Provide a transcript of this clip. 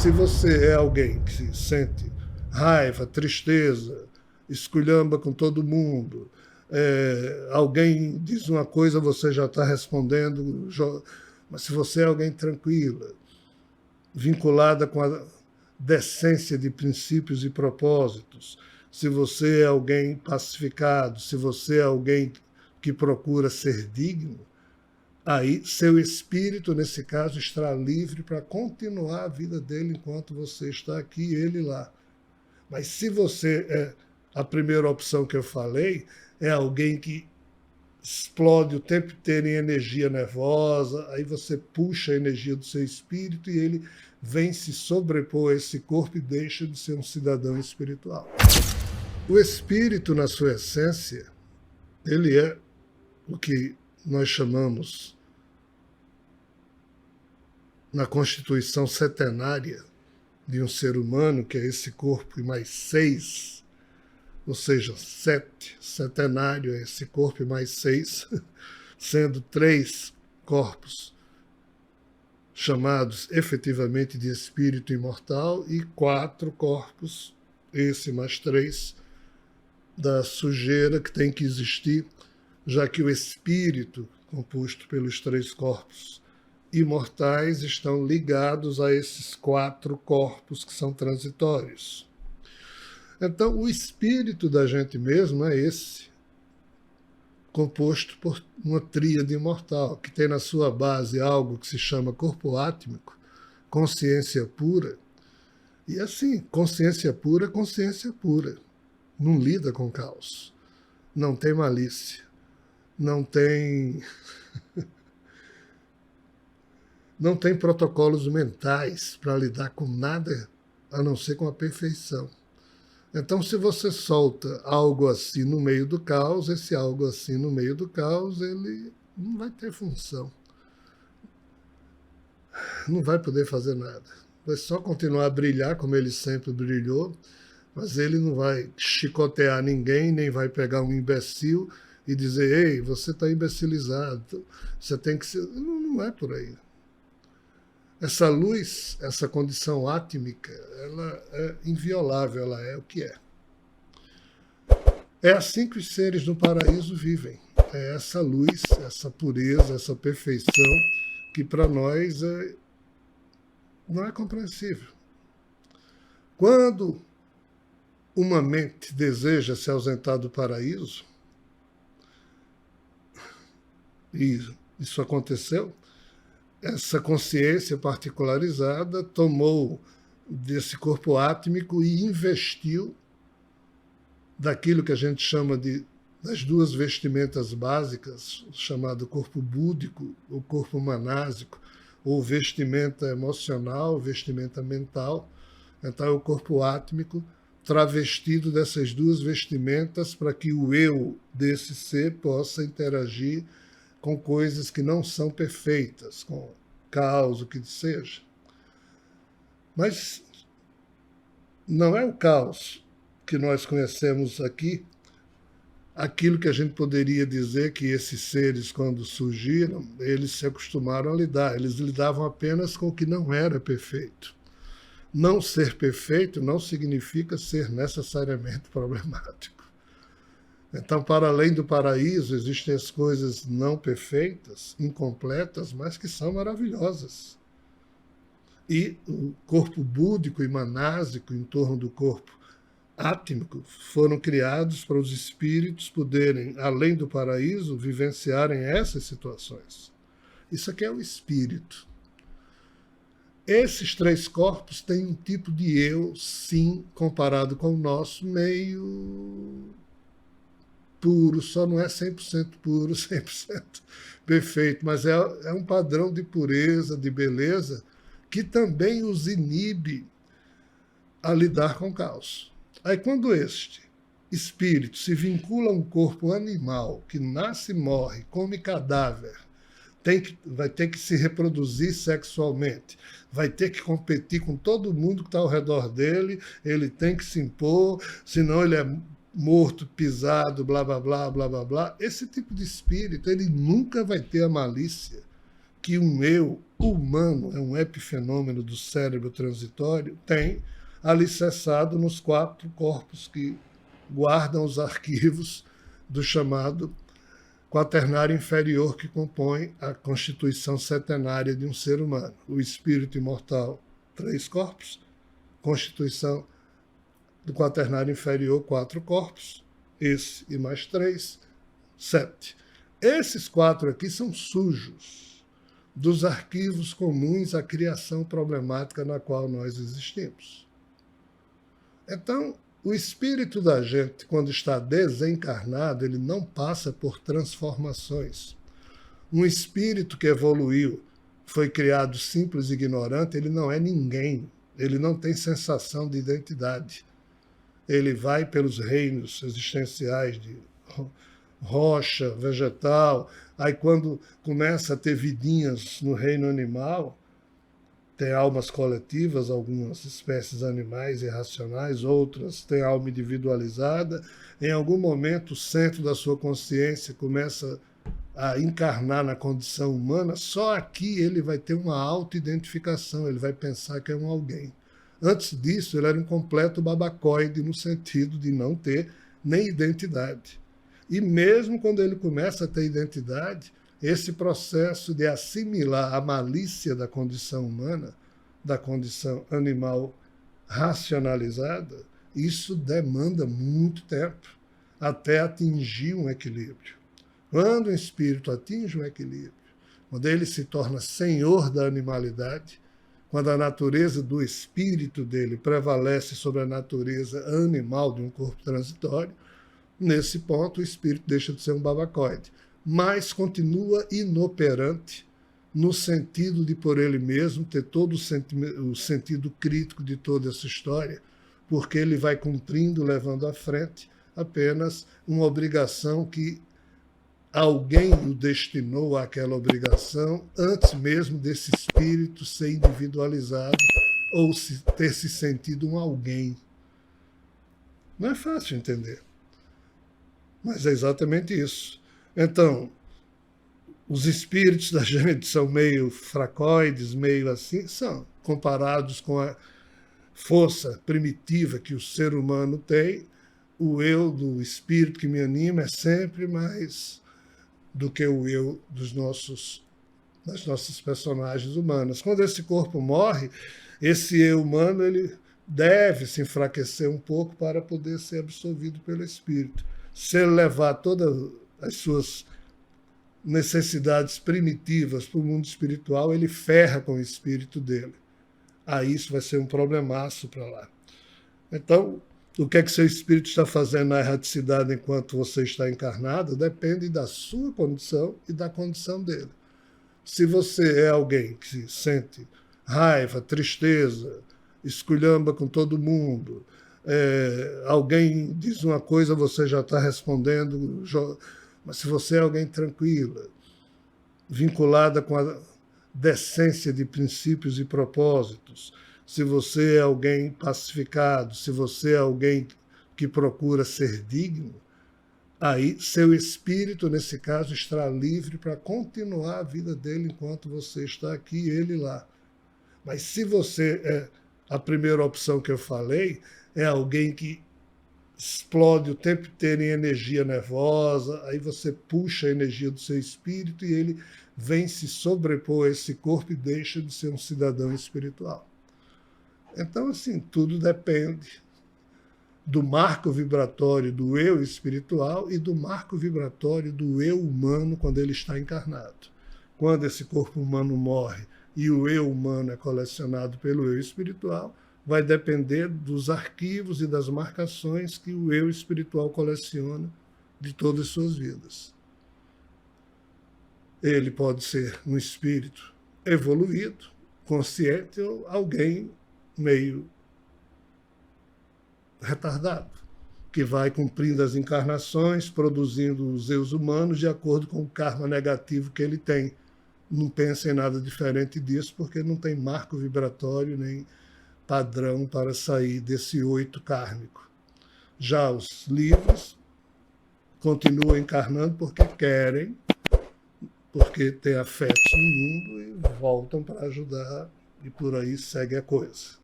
Se você é alguém que se sente raiva, tristeza, esculhamba com todo mundo, alguém diz uma coisa, você já está respondendo, mas se você é alguém tranquila, vinculada com a decência de princípios e propósitos, se você é alguém pacificado, se você é alguém que procura ser digno, aí seu espírito, nesse caso, estará livre para continuar a vida dele enquanto você está aqui e ele lá. Mas se você é a primeira opção que eu falei, é alguém que explode o tempo inteiro em energia nervosa, aí você puxa a energia do seu espírito e ele vem se sobrepor a esse corpo e deixa de ser um cidadão espiritual. O espírito, na sua essência, ele é o que nós chamamos na constituição setenária de um ser humano, que é esse corpo e mais 6, ou seja, 7, setenário é esse corpo e mais 6, sendo 3 corpos chamados efetivamente de espírito imortal e 4 corpos, esse mais 3, da sujeira que tem que existir, já que o espírito, composto pelos 3 corpos imortais, estão ligados a esses 4 corpos que são transitórios. Então, o espírito da gente mesmo é esse, composto por uma tríade imortal, que tem na sua base algo que se chama corpo átmico, consciência pura. E assim, consciência pura, não lida com caos, não tem malícia, não tem protocolos mentais para lidar com nada a não ser com a perfeição. Então, se você solta algo assim no meio do caos, esse algo assim no meio do caos, ele não vai ter função. Não vai poder fazer nada. Vai só continuar a brilhar como ele sempre brilhou, mas ele não vai chicotear ninguém, nem vai pegar um imbecil e dizer: ei, você está imbecilizado, você tem que ser... Não é por aí. Essa luz, essa condição átmica, ela é inviolável, ela é o que é. É assim que os seres no paraíso vivem. É essa luz, essa pureza, essa perfeição que para nós não é compreensível. Quando uma mente deseja se ausentar do paraíso, e isso aconteceu, essa consciência particularizada tomou desse corpo átmico e investiu daquilo que a gente chama das 2 vestimentas básicas, chamado corpo búdico, ou corpo manásico, ou vestimenta emocional, vestimenta mental. Então é o corpo átmico travestido dessas 2 vestimentas para que o eu desse ser possa interagir com coisas que não são perfeitas, com caos, o que seja. Mas não é o caos que nós conhecemos aqui, aquilo que a gente poderia dizer que esses seres, quando surgiram, eles se acostumaram a lidar. Eles lidavam apenas com o que não era perfeito. Não ser perfeito não significa ser necessariamente problemático. Então, para além do paraíso, existem as coisas não perfeitas, incompletas, mas que são maravilhosas. E o corpo búdico e manásico em torno do corpo átmico foram criados para os espíritos poderem, além do paraíso, vivenciarem essas situações. Isso aqui é o espírito. Esses 3 corpos têm um tipo de eu, sim, comparado com o nosso, meio puro, só não é 100% puro, 100% perfeito, mas é um padrão de pureza, de beleza, que também os inibe a lidar com o caos. Aí quando este espírito se vincula a um corpo animal, que nasce e morre, come cadáver, vai ter que se reproduzir sexualmente, vai ter que competir com todo mundo que está ao redor dele, ele tem que se impor, senão ele é morto, pisado, blá, blá, blá, blá, blá, blá. Esse tipo de espírito, ele nunca vai ter a malícia que um eu humano, é um epifenômeno do cérebro transitório, tem alicerçado nos 4 corpos que guardam os arquivos do chamado quaternário inferior que compõe a constituição setenária de um ser humano. O espírito imortal, 3 corpos, constituição do quaternário inferior, 4 corpos, esse e mais 3, 7. Esses 4 aqui são sujos dos arquivos comuns à criação problemática na qual nós existimos. Então, o espírito da gente, quando está desencarnado, ele não passa por transformações. Um espírito que evoluiu, foi criado simples e ignorante, ele não é ninguém, ele não tem sensação de identidade. Ele vai pelos reinos existenciais de rocha, vegetal, aí quando começa a ter vidinhas no reino animal, tem almas coletivas, algumas espécies animais irracionais, outras têm alma individualizada. Em algum momento, o centro da sua consciência começa a encarnar na condição humana, só aqui ele vai ter uma auto-identificação, ele vai pensar que é um alguém. Antes disso, ele era um completo babacoide, no sentido de não ter nem identidade. E mesmo quando ele começa a ter identidade, esse processo de assimilar a malícia da condição humana, da condição animal racionalizada, isso demanda muito tempo até atingir um equilíbrio. Quando o espírito atinge um equilíbrio, quando ele se torna senhor da animalidade, quando a natureza do espírito dele prevalece sobre a natureza animal de um corpo transitório, nesse ponto o espírito deixa de ser um babacoide, mas continua inoperante no sentido de, por ele mesmo, ter todo o sentido crítico de toda essa história, porque ele vai cumprindo, levando à frente apenas uma obrigação que alguém o destinou àquela obrigação antes mesmo desse espírito ser individualizado ou ter se sentido um alguém. Não é fácil entender, mas é exatamente isso. Então, os espíritos da gente são meio fracoides, meio assim, são comparados com a força primitiva que o ser humano tem. O eu do espírito que me anima é sempre mais do que o eu das nossas personagens humanas. Quando esse corpo morre, esse eu humano ele deve se enfraquecer um pouco para poder ser absorvido pelo espírito. Se ele levar todas as suas necessidades primitivas para o mundo espiritual, ele ferra com o espírito dele. Aí isso vai ser um problemaço para lá. Então, o que é que seu espírito está fazendo na erraticidade enquanto você está encarnado depende da sua condição e da condição dele. Se você é alguém que sente raiva, tristeza, esculhamba com todo mundo, alguém diz uma coisa, você já está respondendo, mas se você é alguém tranquila, vinculada com a decência de princípios e propósitos, se você é alguém pacificado, se você é alguém que procura ser digno, aí seu espírito, nesse caso, estará livre para continuar a vida dele enquanto você está aqui e ele lá. Mas se você é a primeira opção que eu falei, é alguém que explode o tempo inteiro em energia nervosa, aí você puxa a energia do seu espírito e ele vem se sobrepor a esse corpo e deixa de ser um cidadão espiritual. Então, assim, tudo depende do marco vibratório do eu espiritual e do marco vibratório do eu humano quando ele está encarnado. Quando esse corpo humano morre e o eu humano é colecionado pelo eu espiritual, vai depender dos arquivos e das marcações que o eu espiritual coleciona de todas as suas vidas. Ele pode ser um espírito evoluído, consciente, ou alguém meio retardado, que vai cumprindo as encarnações, produzindo os eus humanos de acordo com o karma negativo que ele tem. Não pensa em nada diferente disso, porque não tem marco vibratório nem padrão para sair desse 8 kármico. Já os livres continuam encarnando porque querem porque têm afetos no mundo e voltam para ajudar, e por aí segue a coisa.